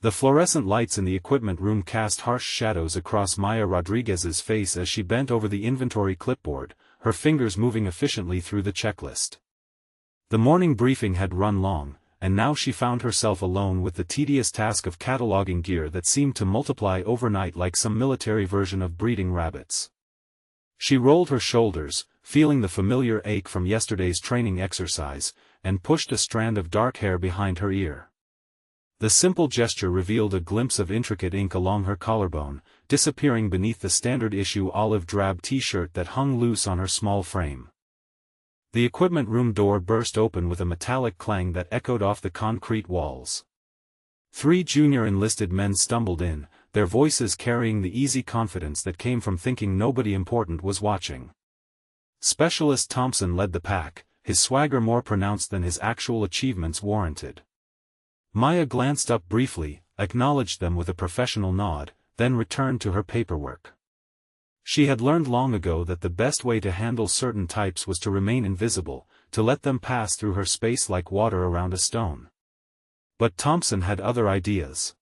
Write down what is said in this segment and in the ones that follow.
The fluorescent lights in the equipment room cast harsh shadows across Maya Rodriguez's face as she bent over the inventory clipboard, her fingers moving efficiently through the checklist. The morning briefing had run long, and now she found herself alone with the tedious task of cataloging gear that seemed to multiply overnight like some military version of breeding rabbits. She rolled her shoulders, feeling the familiar ache from yesterday's training exercise, and pushed a strand of dark hair behind her ear. The simple gesture revealed a glimpse of intricate ink along her collarbone, disappearing beneath the standard-issue olive-drab t-shirt that hung loose on her small frame. The equipment room door burst open with a metallic clang that echoed off the concrete walls. 3 junior enlisted men stumbled in, their voices carrying the easy confidence that came from thinking nobody important was watching. Specialist Thompson led the pack, his swagger more pronounced than his actual achievements warranted. Maya glanced up briefly, acknowledged them with a professional nod, then returned to her paperwork. She had learned long ago that the best way to handle certain types was to remain invisible, to let them pass through her space like water around a stone. But Thompson had other ideas.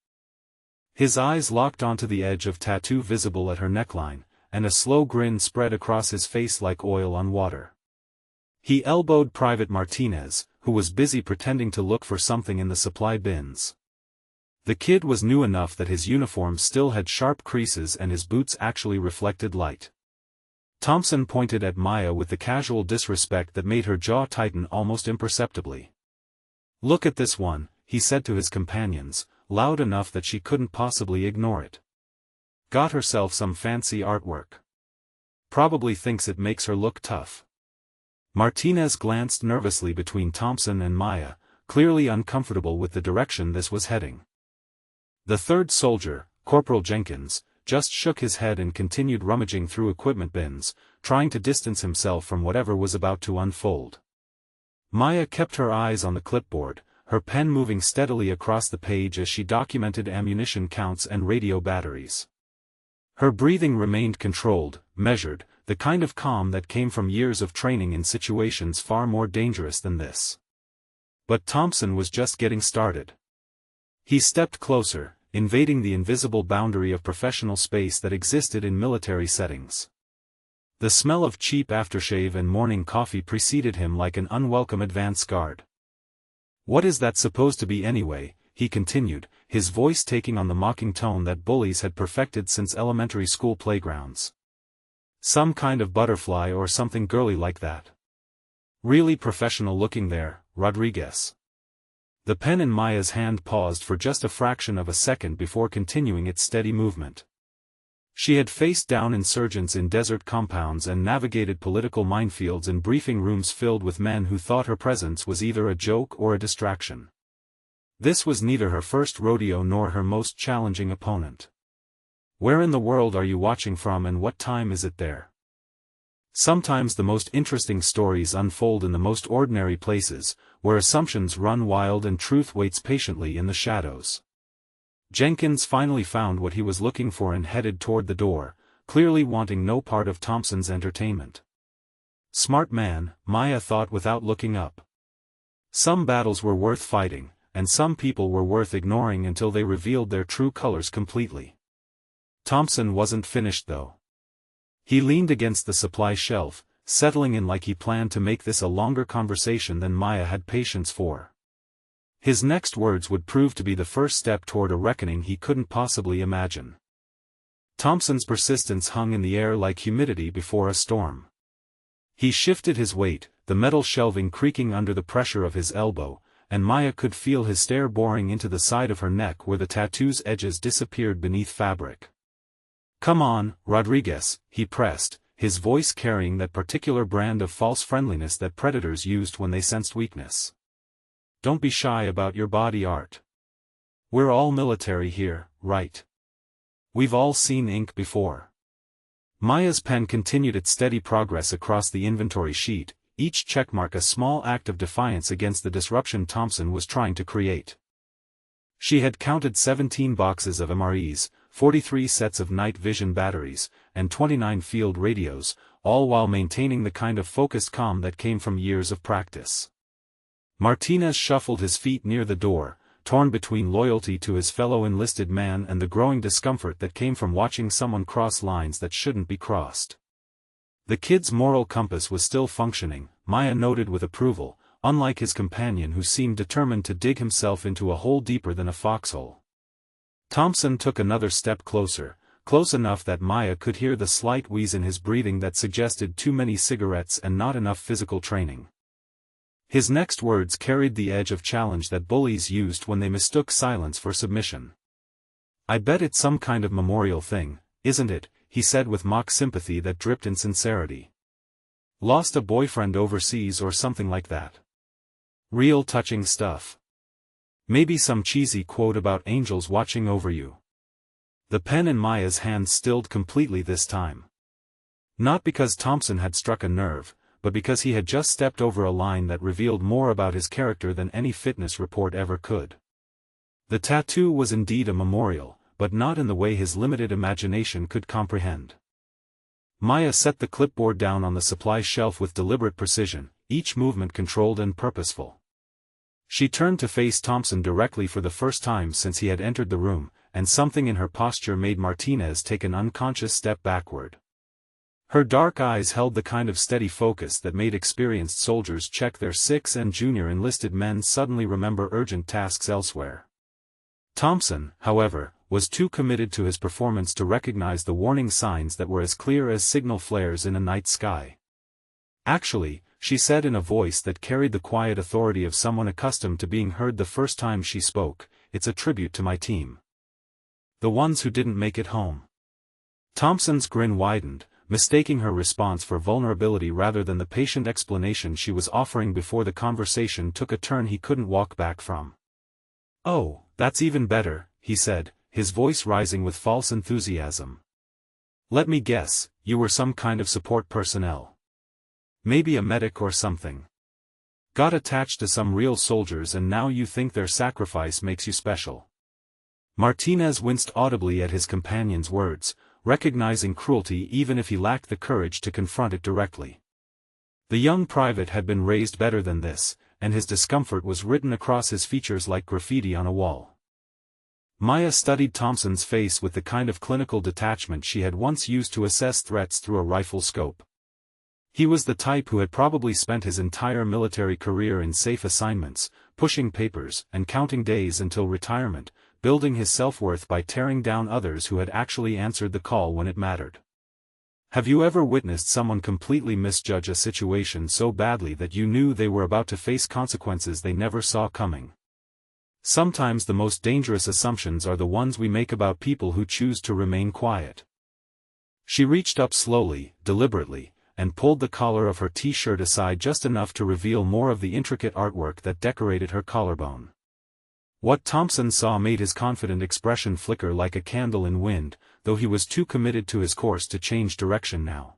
His eyes locked onto the edge of tattoo visible at her neckline, and a slow grin spread across his face like oil on water. He elbowed Private Martinez, who was busy pretending to look for something in the supply bins. The kid was new enough that his uniform still had sharp creases and his boots actually reflected light. Thompson pointed at Maya with the casual disrespect that made her jaw tighten almost imperceptibly. "Look at this one," he said to his companions, loud enough that she couldn't possibly ignore it. "Got herself some fancy artwork. Probably thinks it makes her look tough." Martinez glanced nervously between Thompson and Maya, clearly uncomfortable with the direction this was heading. The third soldier, Corporal Jenkins, just shook his head and continued rummaging through equipment bins, trying to distance himself from whatever was about to unfold. Maya kept her eyes on the clipboard, her pen moving steadily across the page as she documented ammunition counts and radio batteries. Her breathing remained controlled, measured, the kind of calm that came from years of training in situations far more dangerous than this. But Thompson was just getting started. He stepped closer, invading the invisible boundary of professional space that existed in military settings. The smell of cheap aftershave and morning coffee preceded him like an unwelcome advance guard. "What is that supposed to be anyway?" he continued, his voice taking on the mocking tone that bullies had perfected since elementary school playgrounds. "Some kind of butterfly or something girly like that. Really professional looking there, Rodriguez." The pen in Maya's hand paused for just a fraction of a second before continuing its steady movement. She had faced down insurgents in desert compounds and navigated political minefields in briefing rooms filled with men who thought her presence was either a joke or a distraction. This was neither her first rodeo nor her most challenging opponent. "Where in the world are you watching from and what time is it there?" Sometimes the most interesting stories unfold in the most ordinary places, where assumptions run wild and truth waits patiently in the shadows. Jenkins finally found what he was looking for and headed toward the door, clearly wanting no part of Thompson's entertainment. Smart man, Maya thought without looking up. Some battles were worth fighting, and some people were worth ignoring until they revealed their true colors completely. Thompson wasn't finished though. He leaned against the supply shelf, settling in like he planned to make this a longer conversation than Maya had patience for. His next words would prove to be the first step toward a reckoning he couldn't possibly imagine. Thompson's persistence hung in the air like humidity before a storm. He shifted his weight, the metal shelving creaking under the pressure of his elbow, and Maya could feel his stare boring into the side of her neck where the tattoo's edges disappeared beneath fabric. "Come on, Rodriguez," he pressed, his voice carrying that particular brand of false friendliness that predators used when they sensed weakness. "Don't be shy about your body art. We're all military here, right? We've all seen ink before." Maya's pen continued its steady progress across the inventory sheet, each checkmark a small act of defiance against the disruption Thompson was trying to create. She had counted 17 boxes of MREs, 43 sets of night vision batteries, and 29 field radios, all while maintaining the kind of focused calm that came from years of practice. Martinez shuffled his feet near the door, torn between loyalty to his fellow enlisted man and the growing discomfort that came from watching someone cross lines that shouldn't be crossed. The kid's moral compass was still functioning, Maya noted with approval, unlike his companion who seemed determined to dig himself into a hole deeper than a foxhole. Thompson took another step closer, close enough that Maya could hear the slight wheeze in his breathing that suggested too many cigarettes and not enough physical training. His next words carried the edge of challenge that bullies used when they mistook silence for submission. "I bet it's some kind of memorial thing, isn't it?" he said with mock sympathy that dripped in sincerity. "Lost a boyfriend overseas or something like that. Real touching stuff. Maybe some cheesy quote about angels watching over you." The pen in Maya's hand stilled completely this time. Not because Thompson had struck a nerve, but because he had just stepped over a line that revealed more about his character than any fitness report ever could. The tattoo was indeed a memorial, but not in the way his limited imagination could comprehend. Maya set the clipboard down on the supply shelf with deliberate precision, each movement controlled and purposeful. She turned to face Thompson directly for the first time since he had entered the room, and something in her posture made Martinez take an unconscious step backward. Her dark eyes held the kind of steady focus that made experienced soldiers check their 6 and junior enlisted men suddenly remember urgent tasks elsewhere. Thompson, however, was too committed to his performance to recognize the warning signs that were as clear as signal flares in a night sky. "Actually," she said in a voice that carried the quiet authority of someone accustomed to being heard the first time she spoke, "it's a tribute to my team. The ones who didn't make it home." Thompson's grin widened, mistaking her response for vulnerability rather than the patient explanation she was offering before the conversation took a turn he couldn't walk back from. "Oh, that's even better," he said, his voice rising with false enthusiasm. "Let me guess, you were some kind of support personnel. Maybe a medic or something. Got attached to some real soldiers and now you think their sacrifice makes you special." Martinez winced audibly at his companion's words, recognizing cruelty even if he lacked the courage to confront it directly. The young private had been raised better than this, and his discomfort was written across his features like graffiti on a wall. Maya studied Thompson's face with the kind of clinical detachment she had once used to assess threats through a rifle scope. He was the type who had probably spent his entire military career in safe assignments, pushing papers and counting days until retirement, building his self-worth by tearing down others who had actually answered the call when it mattered. Have you ever witnessed someone completely misjudge a situation so badly that you knew they were about to face consequences they never saw coming? Sometimes the most dangerous assumptions are the ones we make about people who choose to remain quiet. She reached up slowly, deliberately, and pulled the collar of her t-shirt aside just enough to reveal more of the intricate artwork that decorated her collarbone. What Thompson saw made his confident expression flicker like a candle in wind, though he was too committed to his course to change direction now.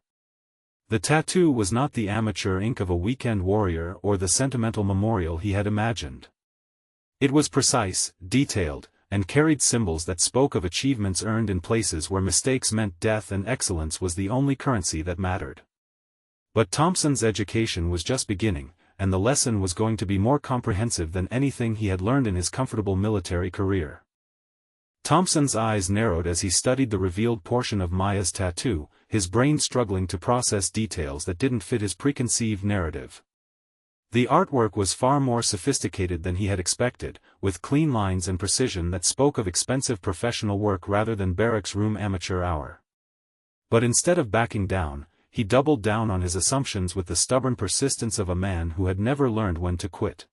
The tattoo was not the amateur ink of a weekend warrior or the sentimental memorial he had imagined. It was precise, detailed, and carried symbols that spoke of achievements earned in places where mistakes meant death and excellence was the only currency that mattered. But Thompson's education was just beginning, and the lesson was going to be more comprehensive than anything he had learned in his comfortable military career. Thompson's eyes narrowed as he studied the revealed portion of Maya's tattoo, his brain struggling to process details that didn't fit his preconceived narrative. The artwork was far more sophisticated than he had expected, with clean lines and precision that spoke of expensive professional work rather than barracks room amateur hour. But instead of backing down, he doubled down on his assumptions with the stubborn persistence of a man who had never learned when to quit.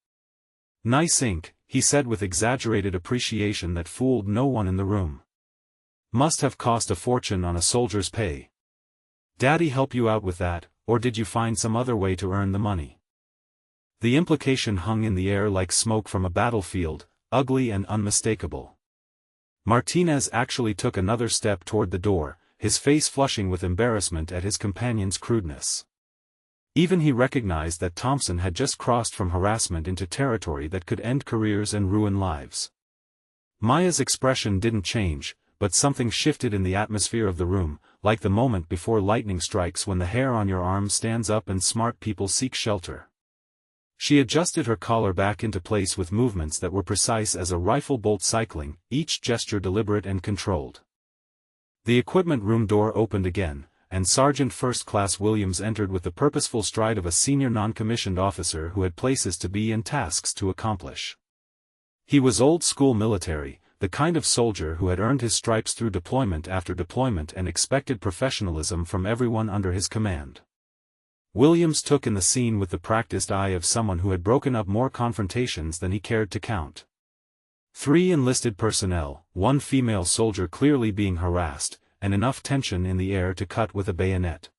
"Nice ink," he said with exaggerated appreciation that fooled no one in the room. "Must have cost a fortune on a soldier's pay. Daddy help you out with that, or did you find some other way to earn the money?" The implication hung in the air like smoke from a battlefield, ugly and unmistakable. Martinez actually took another step toward the door, his face flushing with embarrassment at his companion's crudeness. Even he recognized that Thompson had just crossed from harassment into territory that could end careers and ruin lives. Maya's expression didn't change, but something shifted in the atmosphere of the room, like the moment before lightning strikes when the hair on your arm stands up and smart people seek shelter. She adjusted her collar back into place with movements that were precise as a rifle bolt cycling, each gesture deliberate and controlled. The equipment room door opened again, and Sergeant First Class Williams entered with the purposeful stride of a senior non-commissioned officer who had places to be and tasks to accomplish. He was old-school military, the kind of soldier who had earned his stripes through deployment after deployment and expected professionalism from everyone under his command. Williams took in the scene with the practiced eye of someone who had broken up more confrontations than he cared to count. 3 enlisted personnel, 1 female soldier clearly being harassed, and enough tension in the air to cut with a bayonet.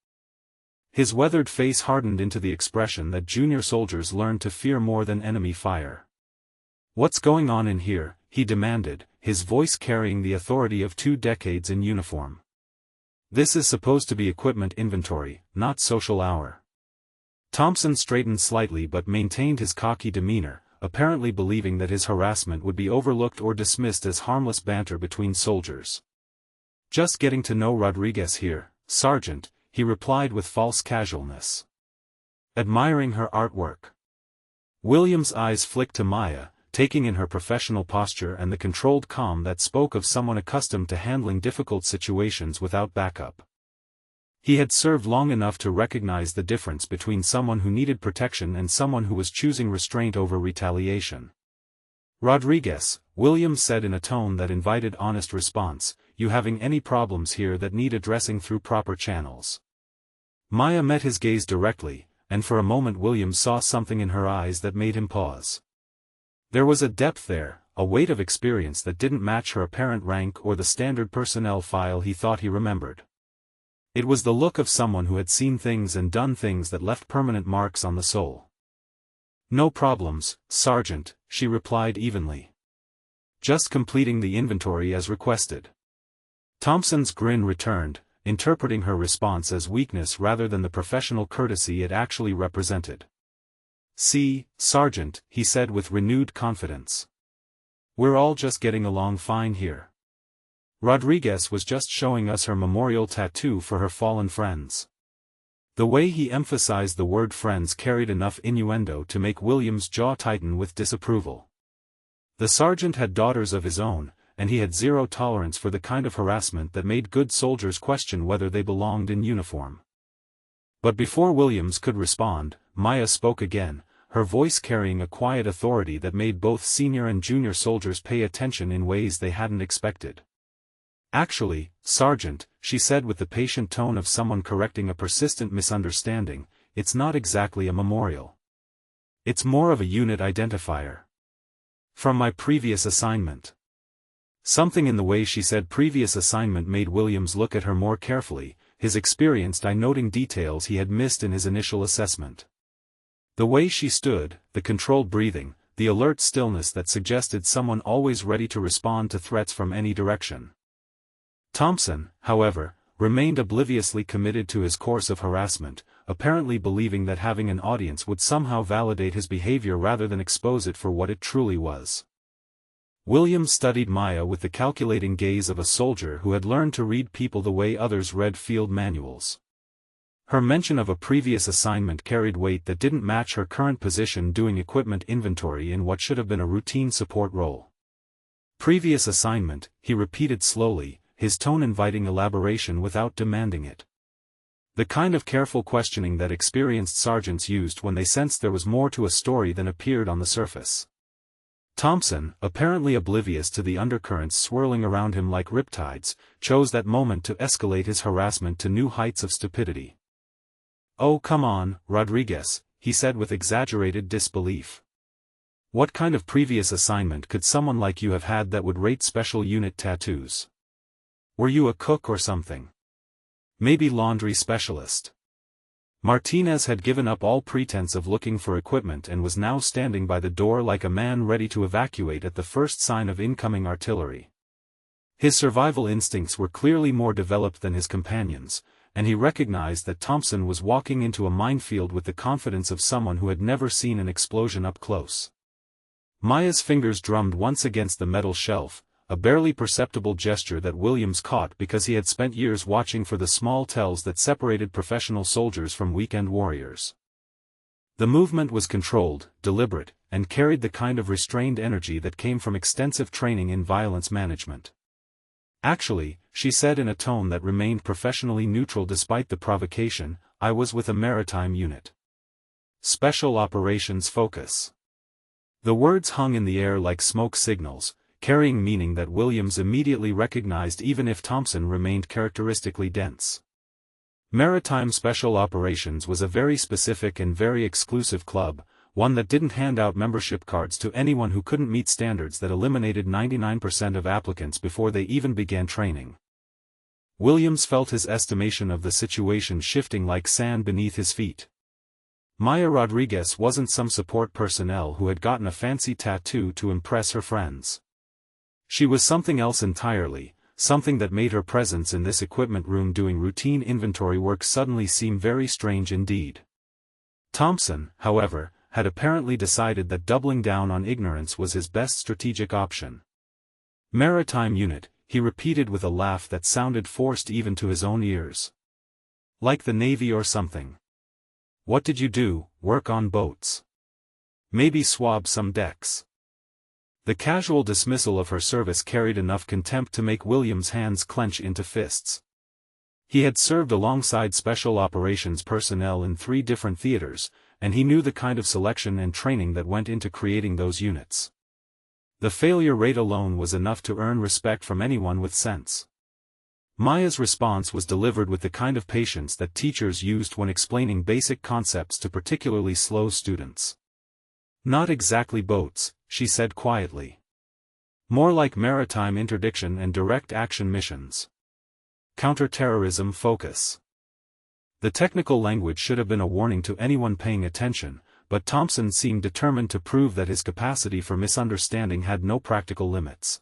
His weathered face hardened into the expression that junior soldiers learned to fear more than enemy fire. "What's going on in here?" he demanded, his voice carrying the authority of 2 decades in uniform. "This is supposed to be equipment inventory, not social hour." Thompson straightened slightly but maintained his cocky demeanor, apparently believing that his harassment would be overlooked or dismissed as harmless banter between soldiers. "Just getting to know Rodriguez here, Sergeant," he replied with false casualness. "Admiring her artwork." Williams' eyes flicked to Maya, taking in her professional posture and the controlled calm that spoke of someone accustomed to handling difficult situations without backup. He had served long enough to recognize the difference between someone who needed protection and someone who was choosing restraint over retaliation. "Rodriguez," Williams said in a tone that invited honest response, "you having any problems here that need addressing through proper channels?" Maya met his gaze directly, and for a moment Williams saw something in her eyes that made him pause. There was a depth there, a weight of experience that didn't match her apparent rank or the standard personnel file he thought he remembered. It was the look of someone who had seen things and done things that left permanent marks on the soul. "No problems, Sergeant," she replied evenly. "Just completing the inventory as requested." Thompson's grin returned, interpreting her response as weakness rather than the professional courtesy it actually represented. "See, Sergeant," he said with renewed confidence. "We're all just getting along fine here. Rodriguez was just showing us her memorial tattoo for her fallen friends." The way he emphasized the word friends carried enough innuendo to make Williams' jaw tighten with disapproval. The sergeant had daughters of his own, and he had zero tolerance for the kind of harassment that made good soldiers question whether they belonged in uniform. But before Williams could respond, Maya spoke again, her voice carrying a quiet authority that made both senior and junior soldiers pay attention in ways they hadn't expected. "Actually, Sergeant," she said with the patient tone of someone correcting a persistent misunderstanding, "it's not exactly a memorial. It's more of a unit identifier. From my previous assignment." Something in the way she said previous assignment made Williams look at her more carefully, his experienced eye noting details he had missed in his initial assessment. The way she stood, the controlled breathing, the alert stillness that suggested someone always ready to respond to threats from any direction. Thompson, however, remained obliviously committed to his course of harassment, apparently believing that having an audience would somehow validate his behavior rather than expose it for what it truly was. Williams studied Maya with the calculating gaze of a soldier who had learned to read people the way others read field manuals. Her mention of a previous assignment carried weight that didn't match her current position doing equipment inventory in what should have been a routine support role. "Previous assignment," he repeated slowly, his tone inviting elaboration without demanding it. The kind of careful questioning that experienced sergeants used when they sensed there was more to a story than appeared on the surface. Thompson, apparently oblivious to the undercurrents swirling around him like riptides, chose that moment to escalate his harassment to new heights of stupidity. "Oh come on, Rodriguez," he said with exaggerated disbelief. "What kind of previous assignment could someone like you have had that would rate special unit tattoos? Were you a cook or something? Maybe laundry specialist?" Martinez had given up all pretense of looking for equipment and was now standing by the door like a man ready to evacuate at the first sign of incoming artillery. His survival instincts were clearly more developed than his companions, and he recognized that Thompson was walking into a minefield with the confidence of someone who had never seen an explosion up close. Maya's fingers drummed once against the metal shelf, a barely perceptible gesture that Williams caught because he had spent years watching for the small tells that separated professional soldiers from weekend warriors. The movement was controlled, deliberate, and carried the kind of restrained energy that came from extensive training in violence management. "Actually," she said in a tone that remained professionally neutral despite the provocation, "I was with a maritime unit. Special Operations Focus." The words hung in the air like smoke signals, carrying meaning that Williams immediately recognized even if Thompson remained characteristically dense. Maritime Special Operations was a very specific and very exclusive club, one that didn't hand out membership cards to anyone who couldn't meet standards that eliminated 99% of applicants before they even began training. Williams felt his estimation of the situation shifting like sand beneath his feet. Maya Rodriguez wasn't some support personnel who had gotten a fancy tattoo to impress her friends. She was something else entirely, something that made her presence in this equipment room doing routine inventory work suddenly seem very strange indeed. Thompson, however, had apparently decided that doubling down on ignorance was his best strategic option. "Maritime unit," he repeated with a laugh that sounded forced even to his own ears. "Like the Navy or something. What did you do, work on boats? Maybe swab some decks?" The casual dismissal of her service carried enough contempt to make Williams' hands clench into fists. He had served alongside special operations personnel in 3 different theaters, and he knew the kind of selection and training that went into creating those units. The failure rate alone was enough to earn respect from anyone with sense. Maya's response was delivered with the kind of patience that teachers used when explaining basic concepts to particularly slow students. "Not exactly boats," she said quietly. "More like maritime interdiction and direct action missions. Counter-terrorism focus." The technical language should have been a warning to anyone paying attention, but Thompson seemed determined to prove that his capacity for misunderstanding had no practical limits.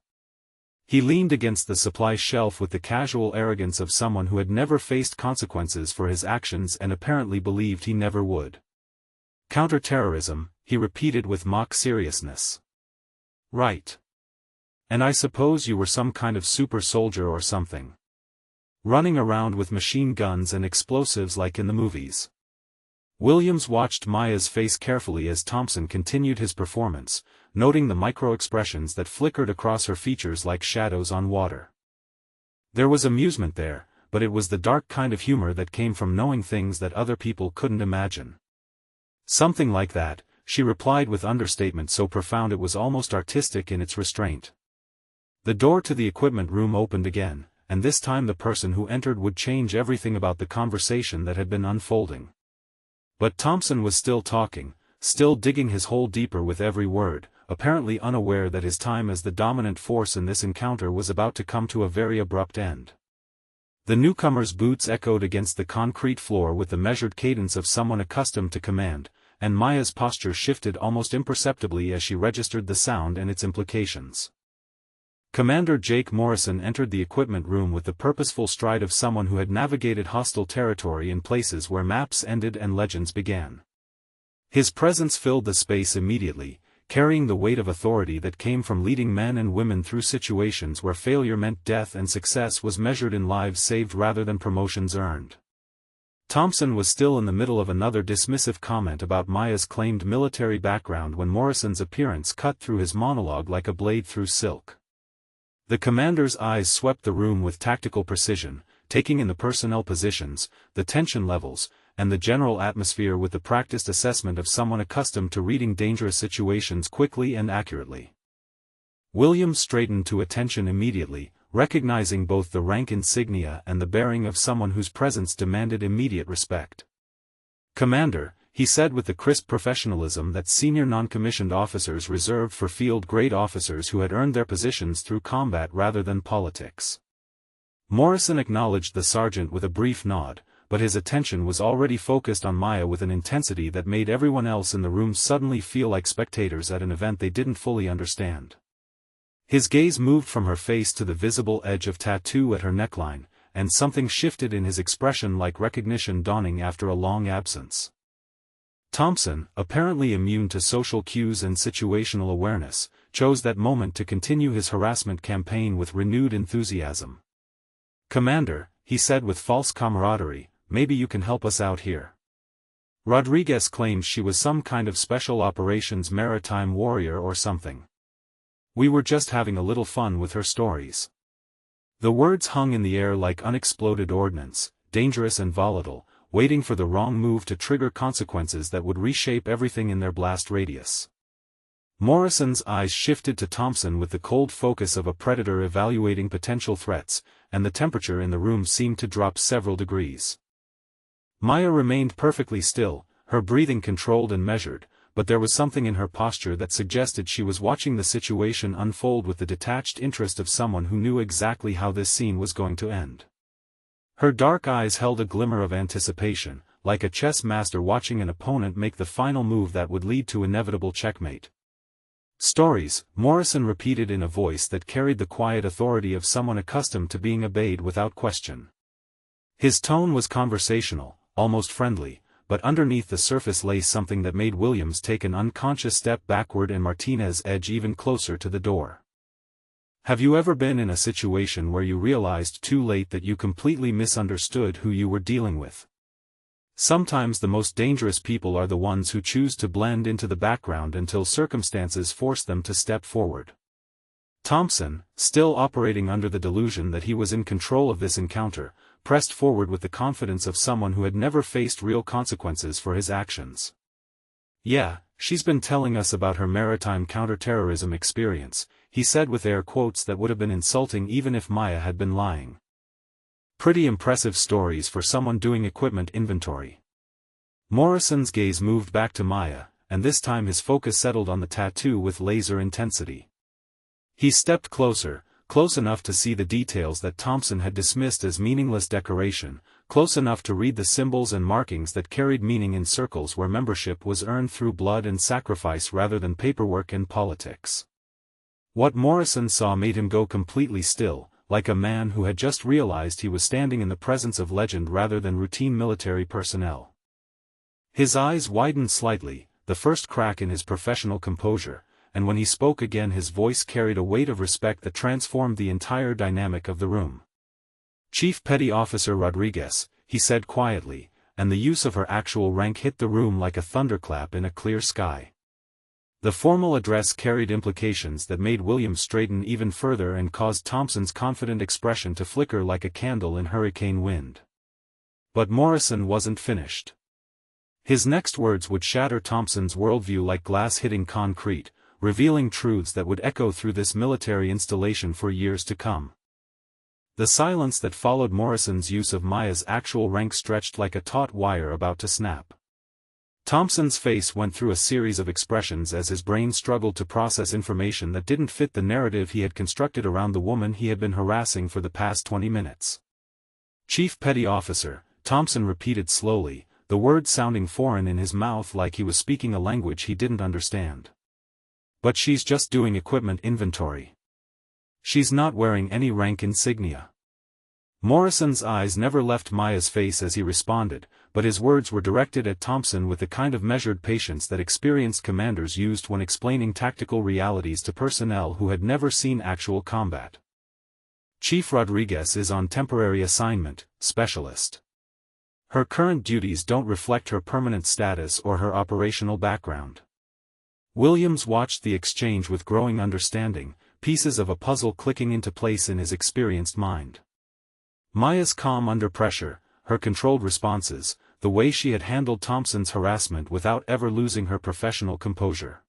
He leaned against the supply shelf with the casual arrogance of someone who had never faced consequences for his actions and apparently believed he never would. "Counter-terrorism," he repeated with mock seriousness. "Right. And I suppose you were some kind of super soldier or something. Running around with machine guns and explosives like in the movies." Williams watched Maya's face carefully as Thompson continued his performance, noting the micro-expressions that flickered across her features like shadows on water. There was amusement there, but it was the dark kind of humor that came from knowing things that other people couldn't imagine. "Something like that," she replied with understatement so profound it was almost artistic in its restraint. The door to the equipment room opened again, and this time the person who entered would change everything about the conversation that had been unfolding. But Thompson was still talking, still digging his hole deeper with every word, apparently unaware that his time as the dominant force in this encounter was about to come to a very abrupt end. The newcomer's boots echoed against the concrete floor with the measured cadence of someone accustomed to command, and Maya's posture shifted almost imperceptibly as she registered the sound and its implications. Commander Jake Morrison entered the equipment room with the purposeful stride of someone who had navigated hostile territory in places where maps ended and legends began. His presence filled the space immediately, carrying the weight of authority that came from leading men and women through situations where failure meant death and success was measured in lives saved rather than promotions earned. Thompson was still in the middle of another dismissive comment about Maya's claimed military background when Morrison's appearance cut through his monologue like a blade through silk. The commander's eyes swept the room with tactical precision, taking in the personnel positions, the tension levels, and the general atmosphere with the practiced assessment of someone accustomed to reading dangerous situations quickly and accurately. Williams straightened to attention immediately, recognizing both the rank insignia and the bearing of someone whose presence demanded immediate respect. "Commander," he said with the crisp professionalism that senior non-commissioned officers reserved for field-grade officers who had earned their positions through combat rather than politics. Morrison acknowledged the sergeant with a brief nod, but his attention was already focused on Maya with an intensity that made everyone else in the room suddenly feel like spectators at an event they didn't fully understand. His gaze moved from her face to the visible edge of tattoo at her neckline, and something shifted in his expression like recognition dawning after a long absence. Thompson, apparently immune to social cues and situational awareness, chose that moment to continue his harassment campaign with renewed enthusiasm. "Commander," he said with false camaraderie, "maybe you can help us out here. Rodriguez claimed she was some kind of special operations maritime warrior or something. We were just having a little fun with her stories. The words hung in the air like unexploded ordnance, dangerous and volatile, waiting for the wrong move to trigger consequences that would reshape everything in their blast radius. Morrison's eyes shifted to Thompson with the cold focus of a predator evaluating potential threats, and the temperature in the room seemed to drop several degrees. Maya remained perfectly still, her breathing controlled and measured, but there was something in her posture that suggested she was watching the situation unfold with the detached interest of someone who knew exactly how this scene was going to end. Her dark eyes held a glimmer of anticipation, like a chess master watching an opponent make the final move that would lead to inevitable checkmate. Stories, Morrison repeated in a voice that carried the quiet authority of someone accustomed to being obeyed without question. His tone was conversational, almost friendly, but underneath the surface lay something that made Williams take an unconscious step backward and Martinez edge even closer to the door. Have you ever been in a situation where you realized too late that you completely misunderstood who you were dealing with? Sometimes the most dangerous people are the ones who choose to blend into the background until circumstances force them to step forward. Thompson, still operating under the delusion that he was in control of this encounter, pressed forward with the confidence of someone who had never faced real consequences for his actions. "Yeah, she's been telling us about her maritime counterterrorism experience," he said with air quotes that would have been insulting even if Maya had been lying. "Pretty impressive stories for someone doing equipment inventory." Morrison's gaze moved back to Maya, and this time his focus settled on the tattoo with laser intensity. He stepped closer, close enough to see the details that Thompson had dismissed as meaningless decoration, close enough to read the symbols and markings that carried meaning in circles where membership was earned through blood and sacrifice rather than paperwork and politics. What Morrison saw made him go completely still, like a man who had just realized he was standing in the presence of legend rather than routine military personnel. His eyes widened slightly, the first crack in his professional composure, and when he spoke again his voice carried a weight of respect that transformed the entire dynamic of the room. "Chief Petty Officer Rodriguez," he said quietly, and the use of her actual rank hit the room like a thunderclap in a clear sky. The formal address carried implications that made Williams straighten even further and caused Thompson's confident expression to flicker like a candle in hurricane wind. But Morrison wasn't finished. His next words would shatter Thompson's worldview like glass hitting concrete, revealing truths that would echo through this military installation for years to come. The silence that followed Morrison's use of Maya's actual rank stretched like a taut wire about to snap. Thompson's face went through a series of expressions as his brain struggled to process information that didn't fit the narrative he had constructed around the woman he had been harassing for the past 20 minutes. "Chief Petty Officer," Thompson repeated slowly, the words sounding foreign in his mouth like he was speaking a language he didn't understand. "But she's just doing equipment inventory. She's not wearing any rank insignia." Morrison's eyes never left Maya's face as he responded, but his words were directed at Thompson with the kind of measured patience that experienced commanders used when explaining tactical realities to personnel who had never seen actual combat. "Chief Rodriguez is on temporary assignment, specialist. Her current duties don't reflect her permanent status or her operational background." Williams watched the exchange with growing understanding, pieces of a puzzle clicking into place in his experienced mind. Maya's calm under pressure, her controlled responses, the way she had handled Thompson's harassment without ever losing her professional composure.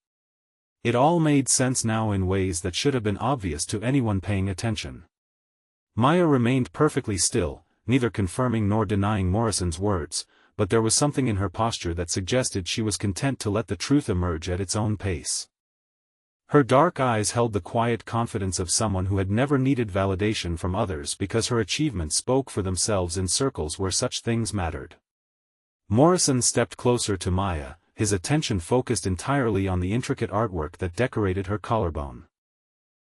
It all made sense now in ways that should have been obvious to anyone paying attention. Maya remained perfectly still, neither confirming nor denying Morrison's words, but there was something in her posture that suggested she was content to let the truth emerge at its own pace. Her dark eyes held the quiet confidence of someone who had never needed validation from others because her achievements spoke for themselves in circles where such things mattered. Morrison stepped closer to Maya, his attention focused entirely on the intricate artwork that decorated her collarbone.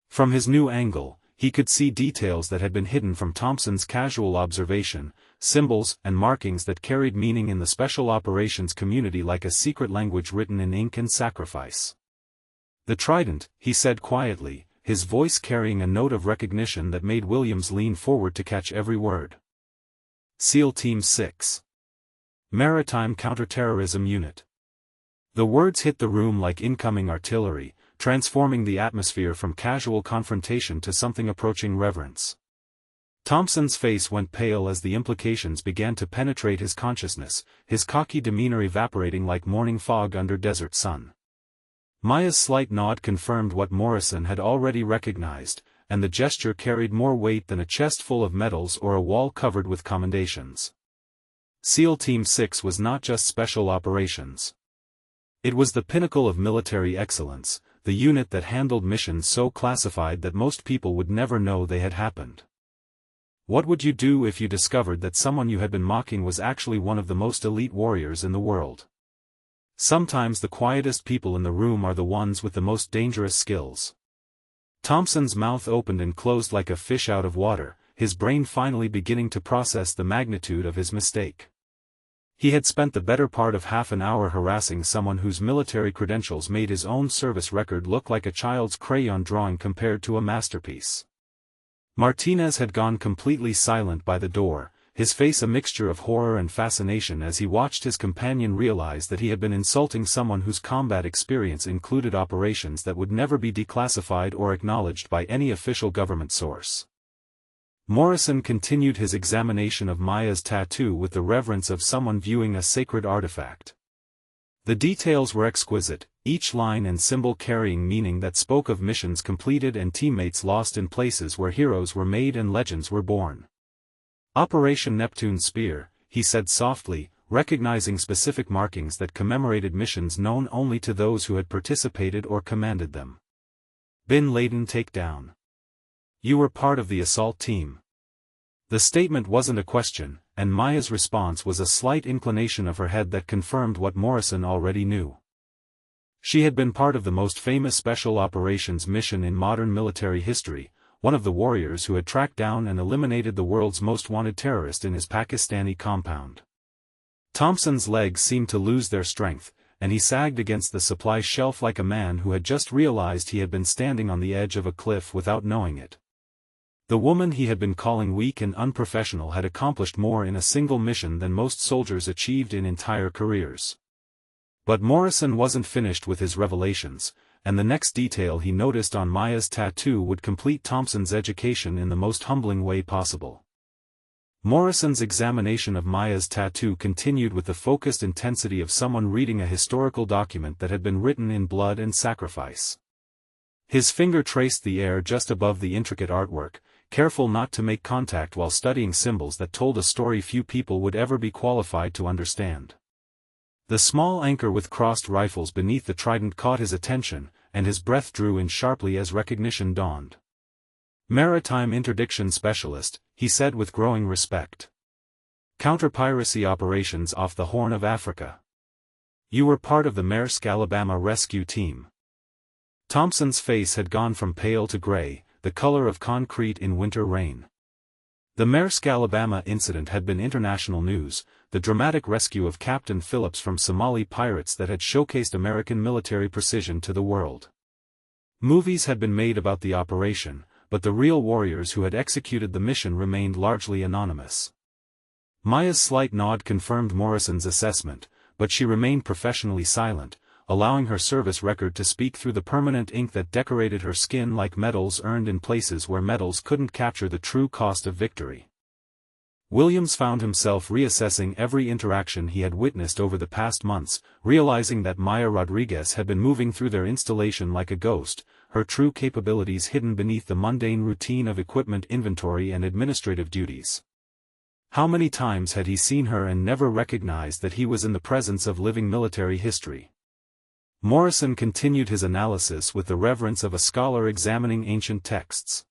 From his new angle, he could see details that had been hidden from Thompson's casual observation, symbols and markings that carried meaning in the special operations community like a secret language written in ink and sacrifice. "The Trident," he said quietly, his voice carrying a note of recognition that made Williams lean forward to catch every word. "SEAL Team 6. Maritime Counterterrorism Unit. The words hit the room like incoming artillery, transforming the atmosphere from casual confrontation to something approaching reverence. Thompson's face went pale as the implications began to penetrate his consciousness, his cocky demeanor evaporating like morning fog under desert sun. Maya's slight nod confirmed what Morrison had already recognized, and the gesture carried more weight than a chest full of medals or a wall covered with commendations. SEAL Team 6 was not just special operations. It was the pinnacle of military excellence, the unit that handled missions so classified that most people would never know they had happened. What would you do if you discovered that someone you had been mocking was actually one of the most elite warriors in the world? Sometimes the quietest people in the room are the ones with the most dangerous skills. Thompson's mouth opened and closed like a fish out of water, his brain finally beginning to process the magnitude of his mistake. He had spent the better part of half an hour harassing someone whose military credentials made his own service record look like a child's crayon drawing compared to a masterpiece. Martinez had gone completely silent by the door, his face a mixture of horror and fascination as he watched his companion realize that he had been insulting someone whose combat experience included operations that would never be declassified or acknowledged by any official government source. Morrison continued his examination of Maya's tattoo with the reverence of someone viewing a sacred artifact. The details were exquisite, each line and symbol carrying meaning that spoke of missions completed and teammates lost in places where heroes were made and legends were born. Operation Neptune Spear, he said softly, recognizing specific markings that commemorated missions known only to those who had participated or commanded them. Bin Laden takedown. You were part of the assault team. The statement wasn't a question, and Maya's response was a slight inclination of her head that confirmed what Morrison already knew. She had been part of the most famous special operations mission in modern military history, one of the warriors who had tracked down and eliminated the world's most wanted terrorist in his Pakistani compound. Thompson's legs seemed to lose their strength, and he sagged against the supply shelf like a man who had just realized he had been standing on the edge of a cliff without knowing it. The woman he had been calling weak and unprofessional had accomplished more in a single mission than most soldiers achieved in entire careers. But Morrison wasn't finished with his revelations, and the next detail he noticed on Maya's tattoo would complete Thompson's education in the most humbling way possible. Morrison's examination of Maya's tattoo continued with the focused intensity of someone reading a historical document that had been written in blood and sacrifice. His finger traced the air just above the intricate artwork, careful not to make contact while studying symbols that told a story few people would ever be qualified to understand. The small anchor with crossed rifles beneath the trident caught his attention, and his breath drew in sharply as recognition dawned. Maritime Interdiction Specialist, he said with growing respect. Counter-piracy operations off the Horn of Africa. You were part of the Maersk Alabama rescue team. Thompson's face had gone from pale to gray, the color of concrete in winter rain. The Maersk Alabama incident had been international news, the dramatic rescue of Captain Phillips from Somali pirates that had showcased American military precision to the world. Movies had been made about the operation, but the real warriors who had executed the mission remained largely anonymous. Maya's slight nod confirmed Morrison's assessment, but she remained professionally silent, allowing her service record to speak through the permanent ink that decorated her skin like medals earned in places where medals couldn't capture the true cost of victory. Williams found himself reassessing every interaction he had witnessed over the past months, realizing that Maya Rodriguez had been moving through their installation like a ghost, her true capabilities hidden beneath the mundane routine of equipment inventory and administrative duties. How many times had he seen her and never recognized that he was in the presence of living military history? Morrison continued his analysis with the reverence of a scholar examining ancient texts.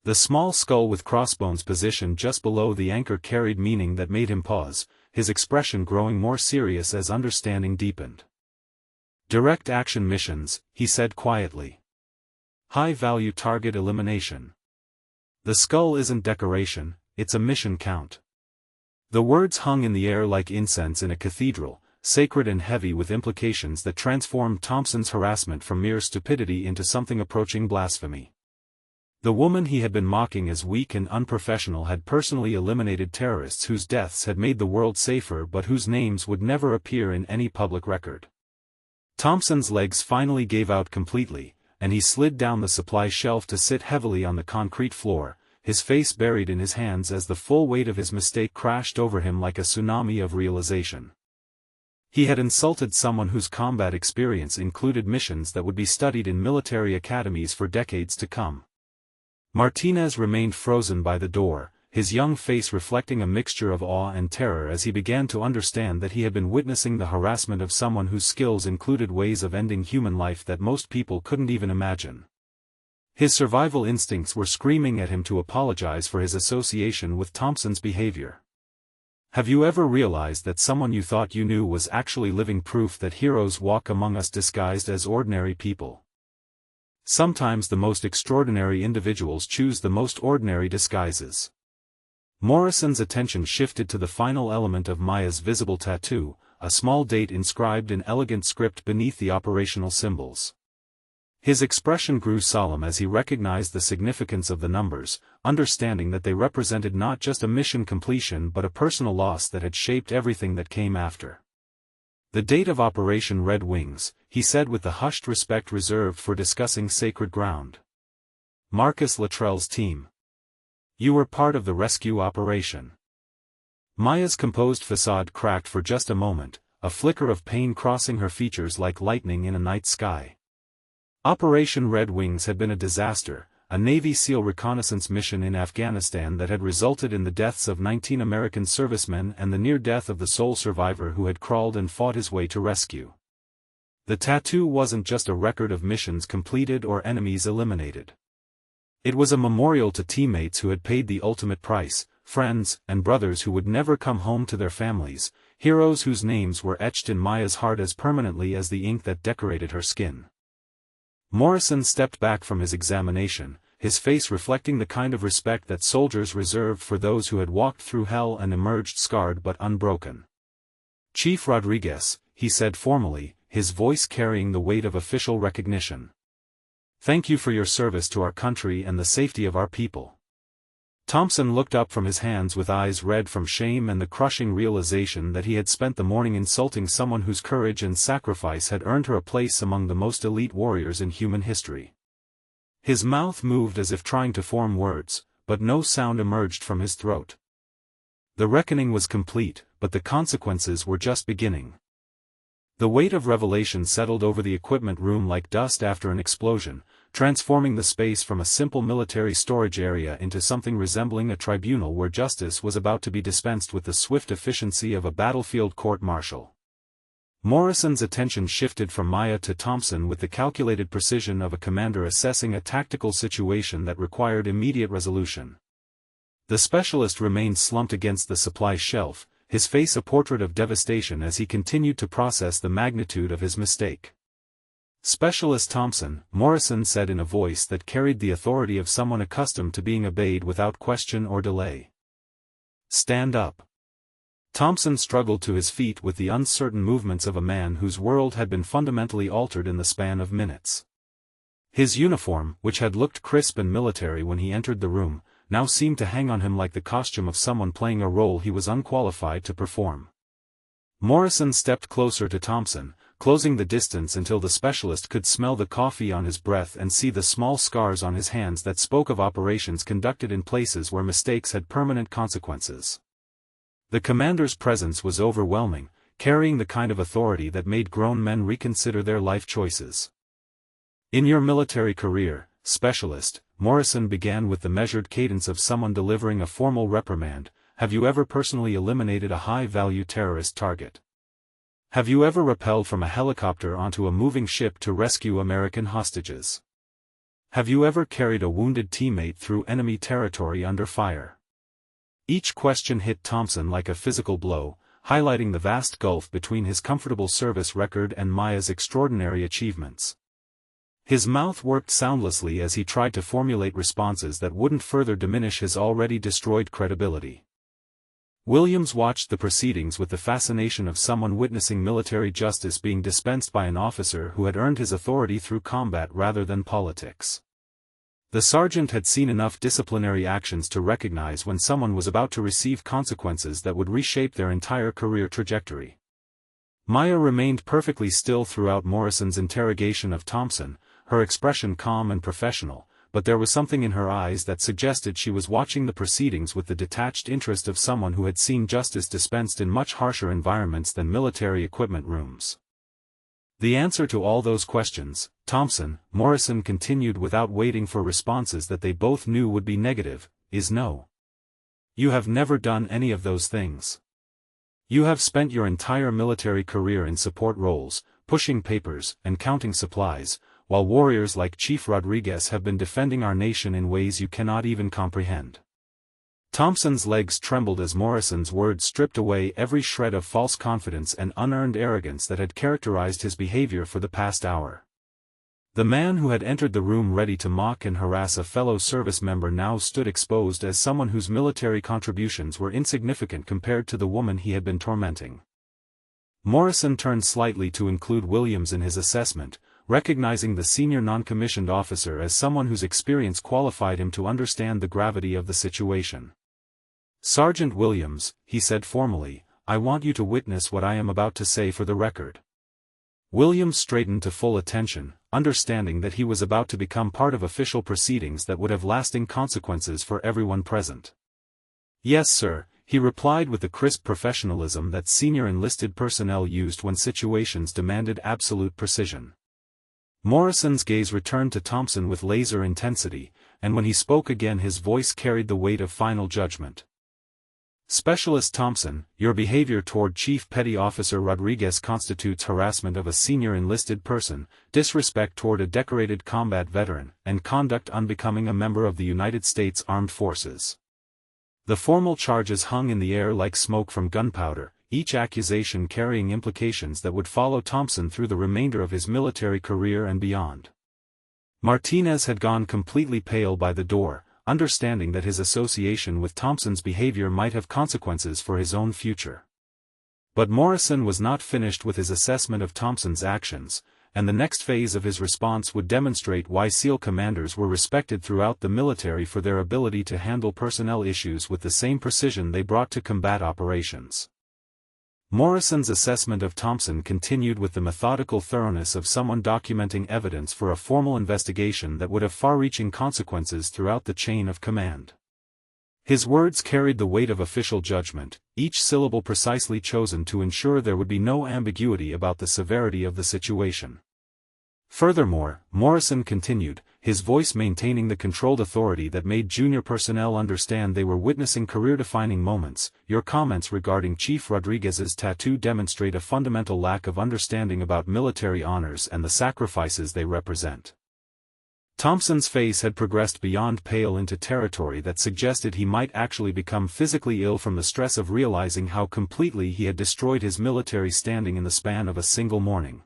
The small skull with crossbones positioned just below the anchor carried meaning that made him pause, his expression growing more serious as understanding deepened. Direct action missions, he said quietly. High-value target elimination. The skull isn't decoration, it's a mission count. The words hung in the air like incense in a cathedral, sacred and heavy with implications that transformed Thompson's harassment from mere stupidity into something approaching blasphemy. The woman he had been mocking as weak and unprofessional had personally eliminated terrorists whose deaths had made the world safer but whose names would never appear in any public record. Thompson's legs finally gave out completely, and he slid down the supply shelf to sit heavily on the concrete floor, his face buried in his hands as the full weight of his mistake crashed over him like a tsunami of realization. He had insulted someone whose combat experience included missions that would be studied in military academies for decades to come. Martinez remained frozen by the door, his young face reflecting a mixture of awe and terror as he began to understand that he had been witnessing the harassment of someone whose skills included ways of ending human life that most people couldn't even imagine. His survival instincts were screaming at him to apologize for his association with Thompson's behavior. Have you ever realized that someone you thought you knew was actually living proof that heroes walk among us disguised as ordinary people? Sometimes the most extraordinary individuals choose the most ordinary disguises. Morrison's attention shifted to the final element of Maya's visible tattoo, a small date inscribed in elegant script beneath the operational symbols. His expression grew solemn as he recognized the significance of the numbers, understanding that they represented not just a mission completion but a personal loss that had shaped everything that came after. The date of Operation Red Wings, he said with the hushed respect reserved for discussing sacred ground. Marcus Luttrell's team. You were part of the rescue operation. Maya's composed facade cracked for just a moment, a flicker of pain crossing her features like lightning in a night sky. Operation Red Wings had been a disaster, a Navy SEAL reconnaissance mission in Afghanistan that had resulted in the deaths of 19 American servicemen and the near death of the sole survivor who had crawled and fought his way to rescue. The tattoo wasn't just a record of missions completed or enemies eliminated. It was a memorial to teammates who had paid the ultimate price, friends and brothers who would never come home to their families, heroes whose names were etched in Maya's heart as permanently as the ink that decorated her skin. Morrison stepped back from his examination, his face reflecting the kind of respect that soldiers reserved for those who had walked through hell and emerged scarred but unbroken. Chief Rodriguez, he said formally, his voice carrying the weight of official recognition. Thank you for your service to our country and the safety of our people. Thompson looked up from his hands with eyes red from shame and the crushing realization that he had spent the morning insulting someone whose courage and sacrifice had earned her a place among the most elite warriors in human history. His mouth moved as if trying to form words, but no sound emerged from his throat. The reckoning was complete, but the consequences were just beginning. The weight of revelation settled over the equipment room like dust after an explosion, transforming the space from a simple military storage area into something resembling a tribunal where justice was about to be dispensed with the swift efficiency of a battlefield court-martial. Morrison's attention shifted from Maya to Thompson with the calculated precision of a commander assessing a tactical situation that required immediate resolution. The specialist remained slumped against the supply shelf, his face a portrait of devastation as he continued to process the magnitude of his mistake. Specialist Thompson, Morrison said in a voice that carried the authority of someone accustomed to being obeyed without question or delay. Stand up. Thompson struggled to his feet with the uncertain movements of a man whose world had been fundamentally altered in the span of minutes. His uniform, which had looked crisp and military when he entered the room, now seemed to hang on him like the costume of someone playing a role he was unqualified to perform. Morrison stepped closer to Thompson, closing the distance until the specialist could smell the coffee on his breath and see the small scars on his hands that spoke of operations conducted in places where mistakes had permanent consequences. The commander's presence was overwhelming, carrying the kind of authority that made grown men reconsider their life choices. In your military career, Specialist, Morrison began with the measured cadence of someone delivering a formal reprimand, have you ever personally eliminated a high-value terrorist target? Have you ever rappelled from a helicopter onto a moving ship to rescue American hostages? Have you ever carried a wounded teammate through enemy territory under fire? Each question hit Thompson like a physical blow, highlighting the vast gulf between his comfortable service record and Maya's extraordinary achievements. His mouth worked soundlessly as he tried to formulate responses that wouldn't further diminish his already destroyed credibility. Williams watched the proceedings with the fascination of someone witnessing military justice being dispensed by an officer who had earned his authority through combat rather than politics. The sergeant had seen enough disciplinary actions to recognize when someone was about to receive consequences that would reshape their entire career trajectory. Maya remained perfectly still throughout Morrison's interrogation of Thompson, her expression calm and professional, but there was something in her eyes that suggested she was watching the proceedings with the detached interest of someone who had seen justice dispensed in much harsher environments than military equipment rooms. The answer to all those questions, Thompson, Morrison continued without waiting for responses that they both knew would be negative, is no. You have never done any of those things. You have spent your entire military career in support roles, pushing papers and counting supplies, while warriors like Chief Rodriguez have been defending our nation in ways you cannot even comprehend. Thompson's legs trembled as Morrison's words stripped away every shred of false confidence and unearned arrogance that had characterized his behavior for the past hour. The man who had entered the room ready to mock and harass a fellow service member now stood exposed as someone whose military contributions were insignificant compared to the woman he had been tormenting. Morrison turned slightly to include Williams in his assessment, recognizing the senior non-commissioned officer as someone whose experience qualified him to understand the gravity of the situation. "Sergeant Williams," he said formally, "I want you to witness what I am about to say for the record." Williams straightened to full attention, understanding that he was about to become part of official proceedings that would have lasting consequences for everyone present. "Yes, sir," he replied with the crisp professionalism that senior enlisted personnel used when situations demanded absolute precision. Morrison's gaze returned to Thompson with laser intensity, and when he spoke again his voice carried the weight of final judgment. "Specialist Thompson, your behavior toward Chief Petty Officer Rodriguez constitutes harassment of a senior enlisted person, disrespect toward a decorated combat veteran, and conduct unbecoming a member of the United States Armed Forces." The formal charges hung in the air like smoke from gunpowder, each accusation carrying implications that would follow Thompson through the remainder of his military career and beyond. Martinez had gone completely pale by the door, understanding that his association with Thompson's behavior might have consequences for his own future. But Morrison was not finished with his assessment of Thompson's actions, and the next phase of his response would demonstrate why SEAL commanders were respected throughout the military for their ability to handle personnel issues with the same precision they brought to combat operations. Morrison's assessment of Thompson continued with the methodical thoroughness of someone documenting evidence for a formal investigation that would have far-reaching consequences throughout the chain of command. His words carried the weight of official judgment, each syllable precisely chosen to ensure there would be no ambiguity about the severity of the situation. Furthermore, Morrison continued, his voice maintaining the controlled authority that made junior personnel understand they were witnessing career-defining moments. "Your comments regarding Chief Rodriguez's tattoo demonstrate a fundamental lack of understanding about military honors and the sacrifices they represent." Thompson's face had progressed beyond pale into territory that suggested he might actually become physically ill from the stress of realizing how completely he had destroyed his military standing in the span of a single morning.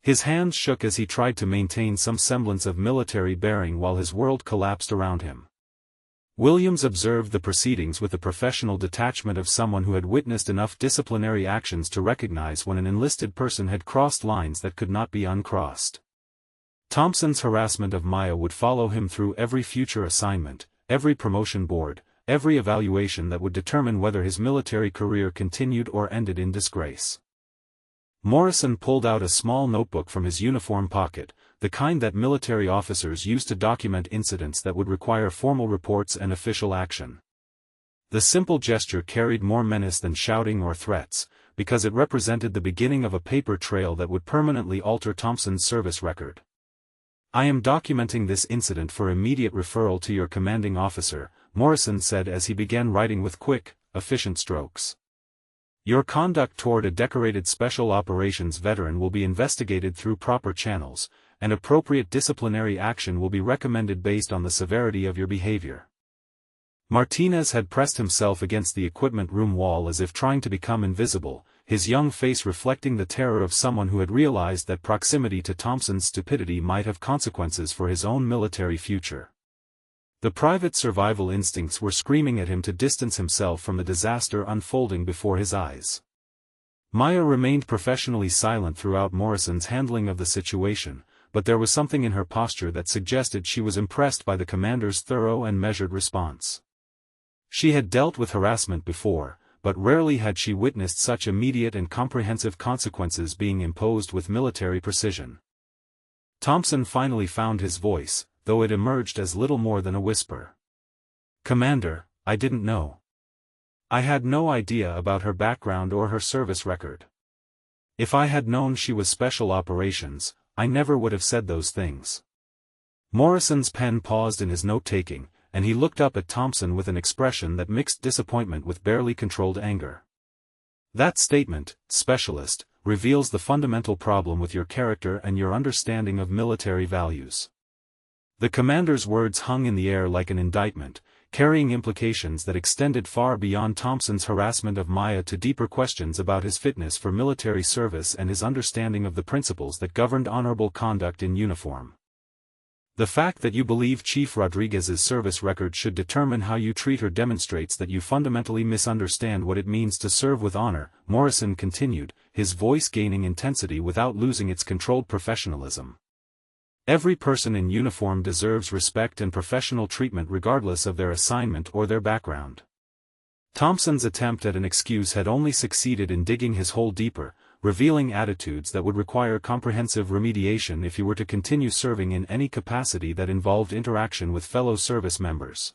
His hands shook as he tried to maintain some semblance of military bearing while his world collapsed around him. Williams observed the proceedings with the professional detachment of someone who had witnessed enough disciplinary actions to recognize when an enlisted person had crossed lines that could not be uncrossed. Thompson's harassment of Maya would follow him through every future assignment, every promotion board, every evaluation that would determine whether his military career continued or ended in disgrace. Morrison pulled out a small notebook from his uniform pocket, the kind that military officers use to document incidents that would require formal reports and official action. The simple gesture carried more menace than shouting or threats, because it represented the beginning of a paper trail that would permanently alter Thompson's service record. "I am documenting this incident for immediate referral to your commanding officer," Morrison said as he began writing with quick, efficient strokes. "Your conduct toward a decorated Special Operations veteran will be investigated through proper channels, and appropriate disciplinary action will be recommended based on the severity of your behavior." Martinez had pressed himself against the equipment room wall as if trying to become invisible, his young face reflecting the terror of someone who had realized that proximity to Thompson's stupidity might have consequences for his own military future. The private survival instincts were screaming at him to distance himself from the disaster unfolding before his eyes. Maya remained professionally silent throughout Morrison's handling of the situation, but there was something in her posture that suggested she was impressed by the commander's thorough and measured response. She had dealt with harassment before, but rarely had she witnessed such immediate and comprehensive consequences being imposed with military precision. Thompson finally found his voice, though it emerged as little more than a whisper. "Commander, I didn't know. I had no idea about her background or her service record. If I had known she was special operations, I never would have said those things." Morrison's pen paused in his note-taking, and he looked up at Thompson with an expression that mixed disappointment with barely controlled anger. "That statement, specialist, reveals the fundamental problem with your character and your understanding of military values." The commander's words hung in the air like an indictment, carrying implications that extended far beyond Thompson's harassment of Maya to deeper questions about his fitness for military service and his understanding of the principles that governed honorable conduct in uniform. "The fact that you believe Chief Rodriguez's service record should determine how you treat her demonstrates that you fundamentally misunderstand what it means to serve with honor," Morrison continued, his voice gaining intensity without losing its controlled professionalism. "Every person in uniform deserves respect and professional treatment regardless of their assignment or their background." Thompson's attempt at an excuse had only succeeded in digging his hole deeper, revealing attitudes that would require comprehensive remediation if he were to continue serving in any capacity that involved interaction with fellow service members.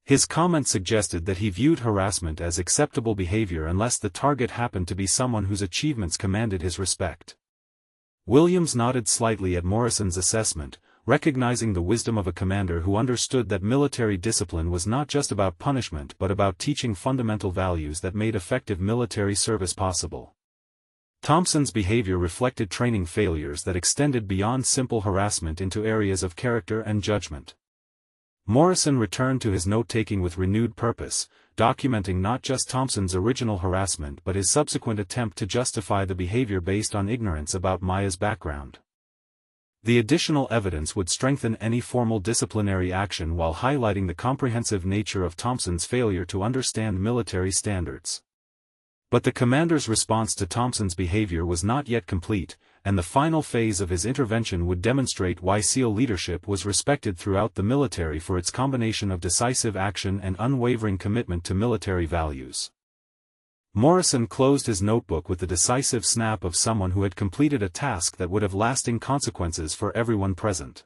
His comment suggested that he viewed harassment as acceptable behavior unless the target happened to be someone whose achievements commanded his respect. Williams nodded slightly at Morrison's assessment, recognizing the wisdom of a commander who understood that military discipline was not just about punishment but about teaching fundamental values that made effective military service possible. Thompson's behavior reflected training failures that extended beyond simple harassment into areas of character and judgment. Morrison returned to his note-taking with renewed purpose, documenting not just Thompson's original harassment but his subsequent attempt to justify the behavior based on ignorance about Maya's background. The additional evidence would strengthen any formal disciplinary action while highlighting the comprehensive nature of Thompson's failure to understand military standards. But the commander's response to Thompson's behavior was not yet complete, and the final phase of his intervention would demonstrate why SEAL leadership was respected throughout the military for its combination of decisive action and unwavering commitment to military values. Morrison closed his notebook with the decisive snap of someone who had completed a task that would have lasting consequences for everyone present.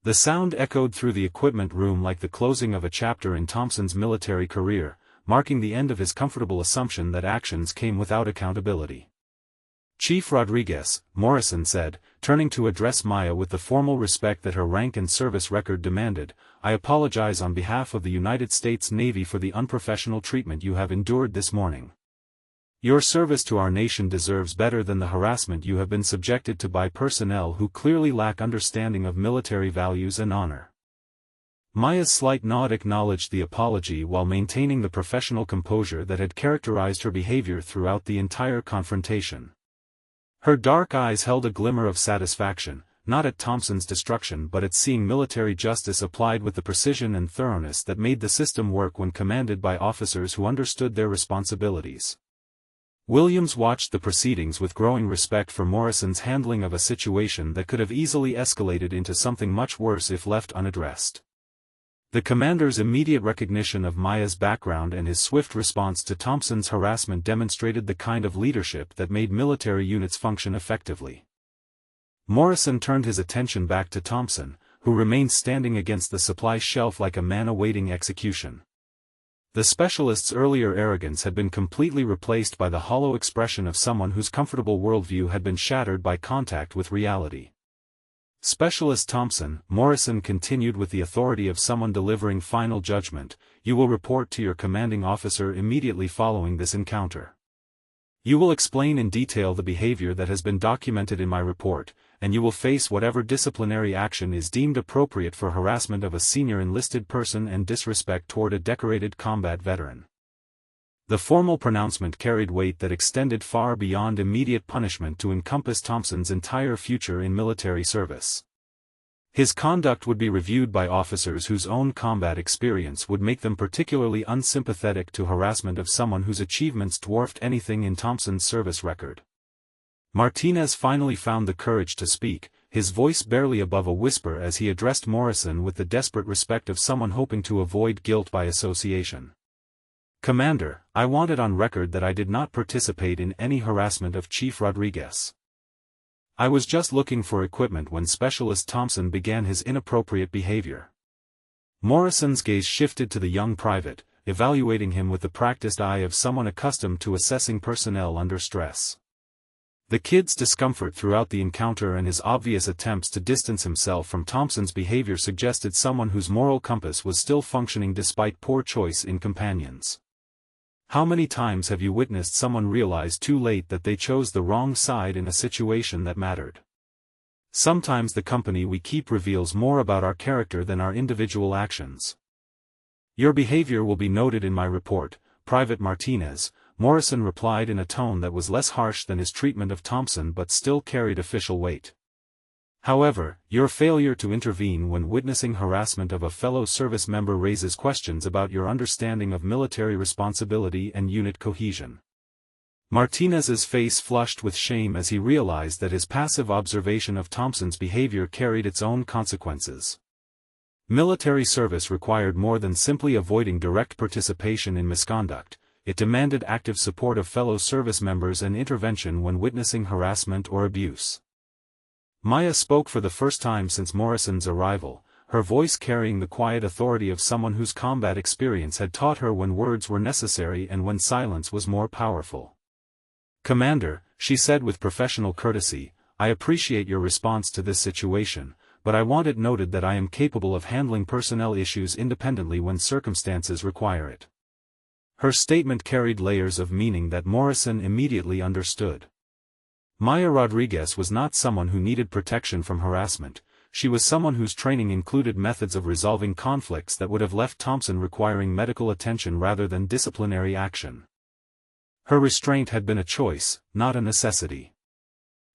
The sound echoed through the equipment room like the closing of a chapter in Thompson's military career, marking the end of his comfortable assumption that actions came without accountability. "Chief Rodriguez," Morrison said, turning to address Maya with the formal respect that her rank and service record demanded, "I apologize on behalf of the United States Navy for the unprofessional treatment you have endured this morning. Your service to our nation deserves better than the harassment you have been subjected to by personnel who clearly lack understanding of military values and honor." Maya's slight nod acknowledged the apology while maintaining the professional composure that had characterized her behavior throughout the entire confrontation. Her dark eyes held a glimmer of satisfaction, not at Thompson's destruction but at seeing military justice applied with the precision and thoroughness that made the system work when commanded by officers who understood their responsibilities. Williams watched the proceedings with growing respect for Morrison's handling of a situation that could have easily escalated into something much worse if left unaddressed. The commander's immediate recognition of Maya's background and his swift response to Thompson's harassment demonstrated the kind of leadership that made military units function effectively. Morrison turned his attention back to Thompson, who remained standing against the supply shelf like a man awaiting execution. The specialist's earlier arrogance had been completely replaced by the hollow expression of someone whose comfortable worldview had been shattered by contact with reality. "Specialist Thompson," Morrison continued with the authority of someone delivering final judgment, "you will report to your commanding officer immediately following this encounter. You will explain in detail the behavior that has been documented in my report, and you will face whatever disciplinary action is deemed appropriate for harassment of a senior enlisted person and disrespect toward a decorated combat veteran." The formal pronouncement carried weight that extended far beyond immediate punishment to encompass Thompson's entire future in military service. His conduct would be reviewed by officers whose own combat experience would make them particularly unsympathetic to harassment of someone whose achievements dwarfed anything in Thompson's service record. Martinez finally found the courage to speak, his voice barely above a whisper as he addressed Morrison with the desperate respect of someone hoping to avoid guilt by association. "Commander, I want it on record that I did not participate in any harassment of Chief Rodriguez. I was just looking for equipment when Specialist Thompson began his inappropriate behavior." Morrison's gaze shifted to the young private, evaluating him with the practiced eye of someone accustomed to assessing personnel under stress. The kid's discomfort throughout the encounter and his obvious attempts to distance himself from Thompson's behavior suggested someone whose moral compass was still functioning despite poor choice in companions. How many times have you witnessed someone realize too late that they chose the wrong side in a situation that mattered? Sometimes the company we keep reveals more about our character than our individual actions. "Your behavior will be noted in my report, Private Martinez," Morrison replied in a tone that was less harsh than his treatment of Thompson but still carried official weight. "However, your failure to intervene when witnessing harassment of a fellow service member raises questions about your understanding of military responsibility and unit cohesion." Martinez's face flushed with shame as he realized that his passive observation of Thompson's behavior carried its own consequences. Military service required more than simply avoiding direct participation in misconduct. It demanded active support of fellow service members and intervention when witnessing harassment or abuse. Maya spoke for the first time since Morrison's arrival, her voice carrying the quiet authority of someone whose combat experience had taught her when words were necessary and when silence was more powerful. "Commander," she said with professional courtesy, "I appreciate your response to this situation, but I want it noted that I am capable of handling personnel issues independently when circumstances require it." Her statement carried layers of meaning that Morrison immediately understood. Maya Rodriguez was not someone who needed protection from harassment, she was someone whose training included methods of resolving conflicts that would have left Thompson requiring medical attention rather than disciplinary action. Her restraint had been a choice, not a necessity.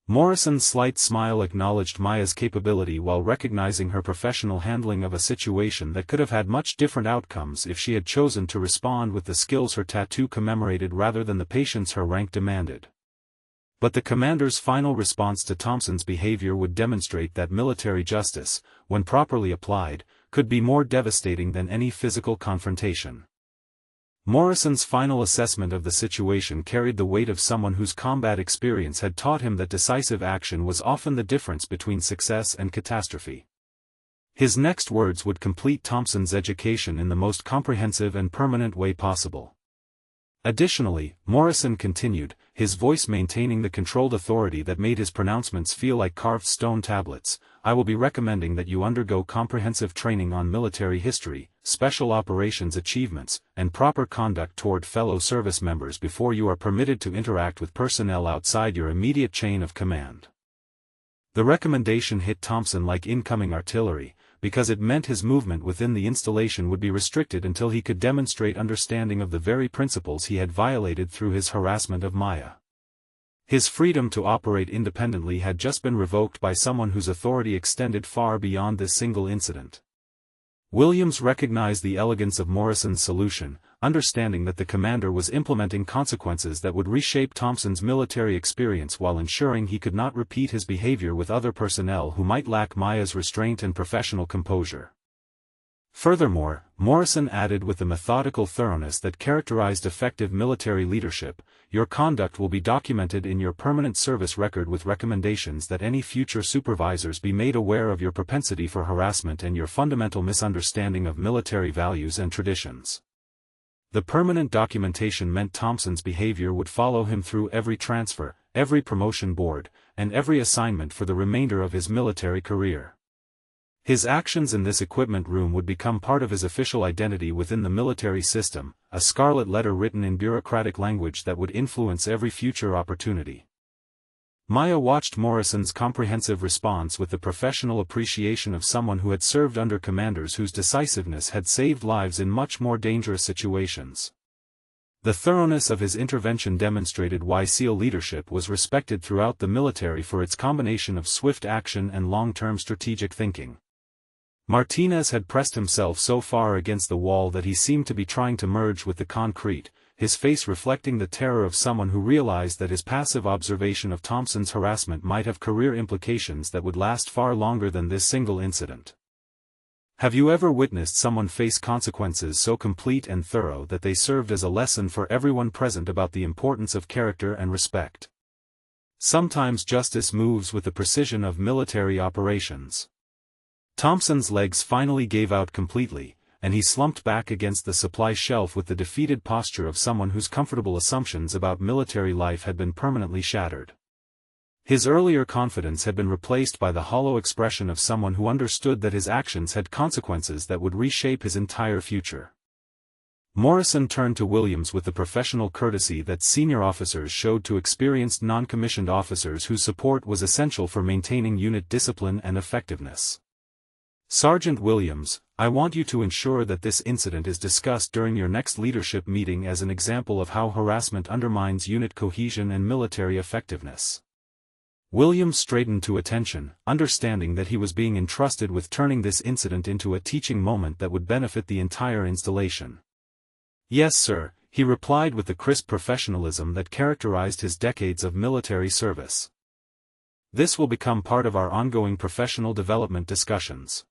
Morrison's slight smile acknowledged Maya's capability while recognizing her professional handling of a situation that could have had much different outcomes if she had chosen to respond with the skills her tattoo commemorated rather than the patience her rank demanded. But the commander's final response to Thompson's behavior would demonstrate that military justice, when properly applied, could be more devastating than any physical confrontation. Morrison's final assessment of the situation carried the weight of someone whose combat experience had taught him that decisive action was often the difference between success and catastrophe. His next words would complete Thompson's education in the most comprehensive and permanent way possible. Additionally, Morrison continued, his voice maintaining the controlled authority that made his pronouncements feel like carved stone tablets, "I will be recommending that you undergo comprehensive training on military history, special operations achievements, and proper conduct toward fellow service members before you are permitted to interact with personnel outside your immediate chain of command." The recommendation hit Thompson like incoming artillery, because it meant his movement within the installation would be restricted until he could demonstrate understanding of the very principles he had violated through his harassment of Maya. His freedom to operate independently had just been revoked by someone whose authority extended far beyond this single incident. Williams recognized the elegance of Morrison's solution, understanding that the commander was implementing consequences that would reshape Thompson's military experience while ensuring he could not repeat his behavior with other personnel who might lack Maya's restraint and professional composure. Furthermore, Morrison added with the methodical thoroughness that characterized effective military leadership, "Your conduct will be documented in your permanent service record with recommendations that any future supervisors be made aware of your propensity for harassment and your fundamental misunderstanding of military values and traditions." The permanent documentation meant Thompson's behavior would follow him through every transfer, every promotion board, and every assignment for the remainder of his military career. His actions in this equipment room would become part of his official identity within the military system, a scarlet letter written in bureaucratic language that would influence every future opportunity. Maya watched Morrison's comprehensive response with the professional appreciation of someone who had served under commanders whose decisiveness had saved lives in much more dangerous situations. The thoroughness of his intervention demonstrated why SEAL leadership was respected throughout the military for its combination of swift action and long-term strategic thinking. Martinez had pressed himself so far against the wall that he seemed to be trying to merge with the concrete, his face reflecting the terror of someone who realized that his passive observation of Thompson's harassment might have career implications that would last far longer than this single incident. Have you ever witnessed someone face consequences so complete and thorough that they served as a lesson for everyone present about the importance of character and respect? Sometimes justice moves with the precision of military operations. Thompson's legs finally gave out completely, and he slumped back against the supply shelf with the defeated posture of someone whose comfortable assumptions about military life had been permanently shattered. His earlier confidence had been replaced by the hollow expression of someone who understood that his actions had consequences that would reshape his entire future. Morrison turned to Williams with the professional courtesy that senior officers showed to experienced non-commissioned officers whose support was essential for maintaining unit discipline and effectiveness. Sergeant Williams, I want you to ensure that this incident is discussed during your next leadership meeting as an example of how harassment undermines unit cohesion and military effectiveness. Williams straightened to attention, understanding that he was being entrusted with turning this incident into a teaching moment that would benefit the entire installation. Yes, sir, he replied with the crisp professionalism that characterized his decades of military service. This will become part of our ongoing professional development discussions.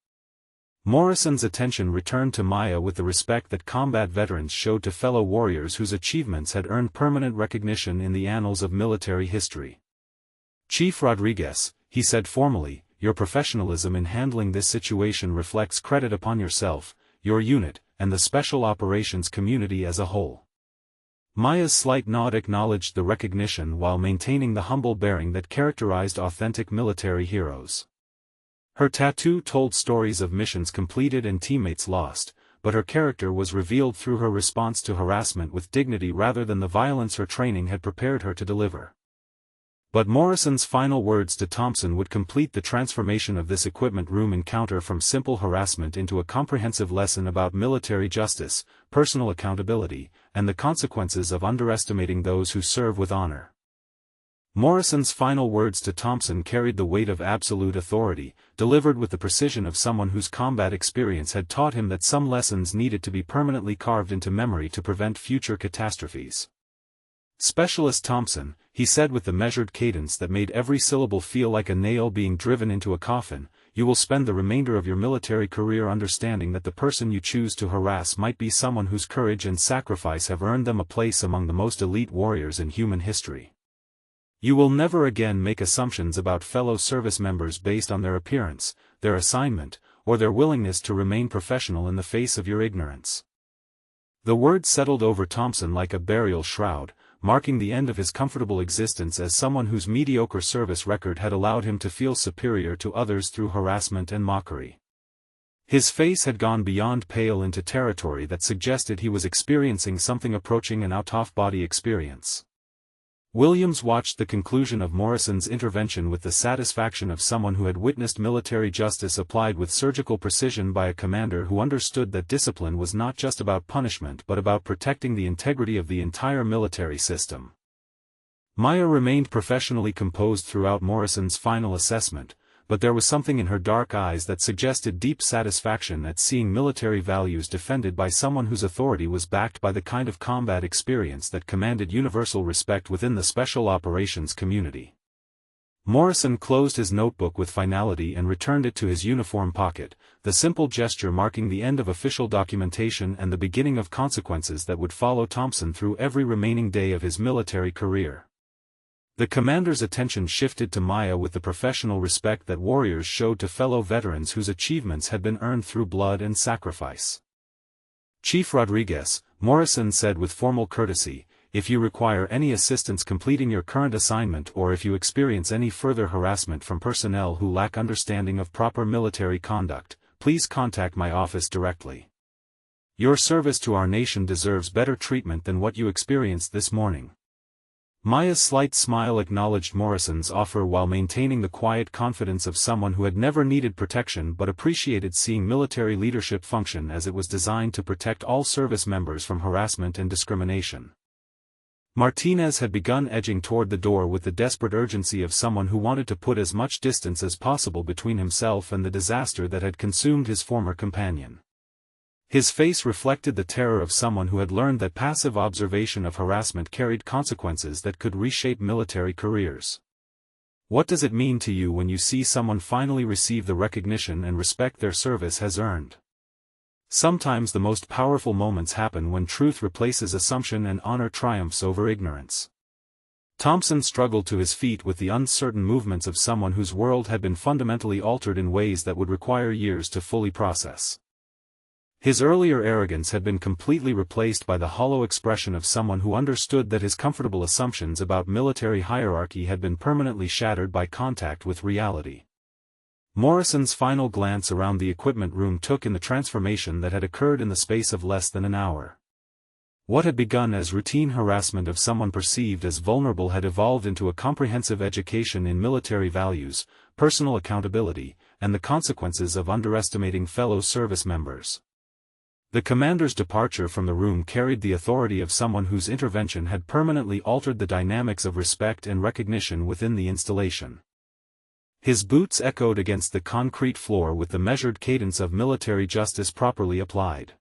Morrison's attention returned to Maya with the respect that combat veterans showed to fellow warriors whose achievements had earned permanent recognition in the annals of military history. Chief Rodriguez, he said formally, your professionalism in handling this situation reflects credit upon yourself, your unit, and the special operations community as a whole. Maya's slight nod acknowledged the recognition while maintaining the humble bearing that characterized authentic military heroes. Her tattoo told stories of missions completed and teammates lost, but her character was revealed through her response to harassment with dignity rather than the violence her training had prepared her to deliver. But Morrison's final words to Thompson would complete the transformation of this equipment room encounter from simple harassment into a comprehensive lesson about military justice, personal accountability, and the consequences of underestimating those who serve with honor. Morrison's final words to Thompson carried the weight of absolute authority, delivered with the precision of someone whose combat experience had taught him that some lessons needed to be permanently carved into memory to prevent future catastrophes. Specialist Thompson, he said with the measured cadence that made every syllable feel like a nail being driven into a coffin, you will spend the remainder of your military career understanding that the person you choose to harass might be someone whose courage and sacrifice have earned them a place among the most elite warriors in human history. You will never again make assumptions about fellow service members based on their appearance, their assignment, or their willingness to remain professional in the face of your ignorance. The words settled over Thompson like a burial shroud, marking the end of his comfortable existence as someone whose mediocre service record had allowed him to feel superior to others through harassment and mockery. His face had gone beyond pale into territory that suggested he was experiencing something approaching an out-of-body experience. Williams watched the conclusion of Morrison's intervention with the satisfaction of someone who had witnessed military justice applied with surgical precision by a commander who understood that discipline was not just about punishment but about protecting the integrity of the entire military system. Maya remained professionally composed throughout Morrison's final assessment, but there was something in her dark eyes that suggested deep satisfaction at seeing military values defended by someone whose authority was backed by the kind of combat experience that commanded universal respect within the special operations community. Morrison closed his notebook with finality and returned it to his uniform pocket, the simple gesture marking the end of official documentation and the beginning of consequences that would follow Thompson through every remaining day of his military career. The commander's attention shifted to Maya with the professional respect that warriors showed to fellow veterans whose achievements had been earned through blood and sacrifice. Chief Rodriguez, Morrison said with formal courtesy, if you require any assistance completing your current assignment or if you experience any further harassment from personnel who lack understanding of proper military conduct, please contact my office directly. Your service to our nation deserves better treatment than what you experienced this morning. Maya's slight smile acknowledged Morrison's offer while maintaining the quiet confidence of someone who had never needed protection but appreciated seeing military leadership function as it was designed to protect all service members from harassment and discrimination. Martinez had begun edging toward the door with the desperate urgency of someone who wanted to put as much distance as possible between himself and the disaster that had consumed his former companion. His face reflected the terror of someone who had learned that passive observation of harassment carried consequences that could reshape military careers. What does it mean to you when you see someone finally receive the recognition and respect their service has earned? Sometimes the most powerful moments happen when truth replaces assumption and honor triumphs over ignorance. Thompson struggled to his feet with the uncertain movements of someone whose world had been fundamentally altered in ways that would require years to fully process. His earlier arrogance had been completely replaced by the hollow expression of someone who understood that his comfortable assumptions about military hierarchy had been permanently shattered by contact with reality. Morrison's final glance around the equipment room took in the transformation that had occurred in the space of less than an hour. What had begun as routine harassment of someone perceived as vulnerable had evolved into a comprehensive education in military values, personal accountability, and the consequences of underestimating fellow service members. The commander's departure from the room carried the authority of someone whose intervention had permanently altered the dynamics of respect and recognition within the installation. His boots echoed against the concrete floor with the measured cadence of military justice properly applied.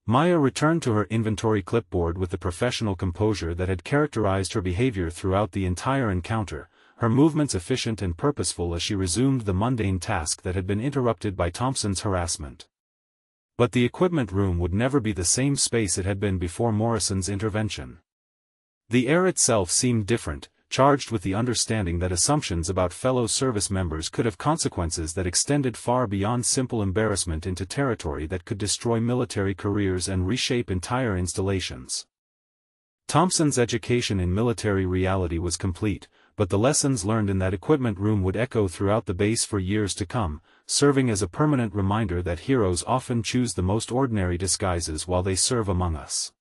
Maya returned to her inventory clipboard with the professional composure that had characterized her behavior throughout the entire encounter, her movements efficient and purposeful as she resumed the mundane task that had been interrupted by Thompson's harassment. But the equipment room would never be the same space it had been before Morrison's intervention. The air itself seemed different, charged with the understanding that assumptions about fellow service members could have consequences that extended far beyond simple embarrassment into territory that could destroy military careers and reshape entire installations. Thompson's education in military reality was complete, but the lessons learned in that equipment room would echo throughout the base for years to come, serving as a permanent reminder that heroes often choose the most ordinary disguises while they serve among us.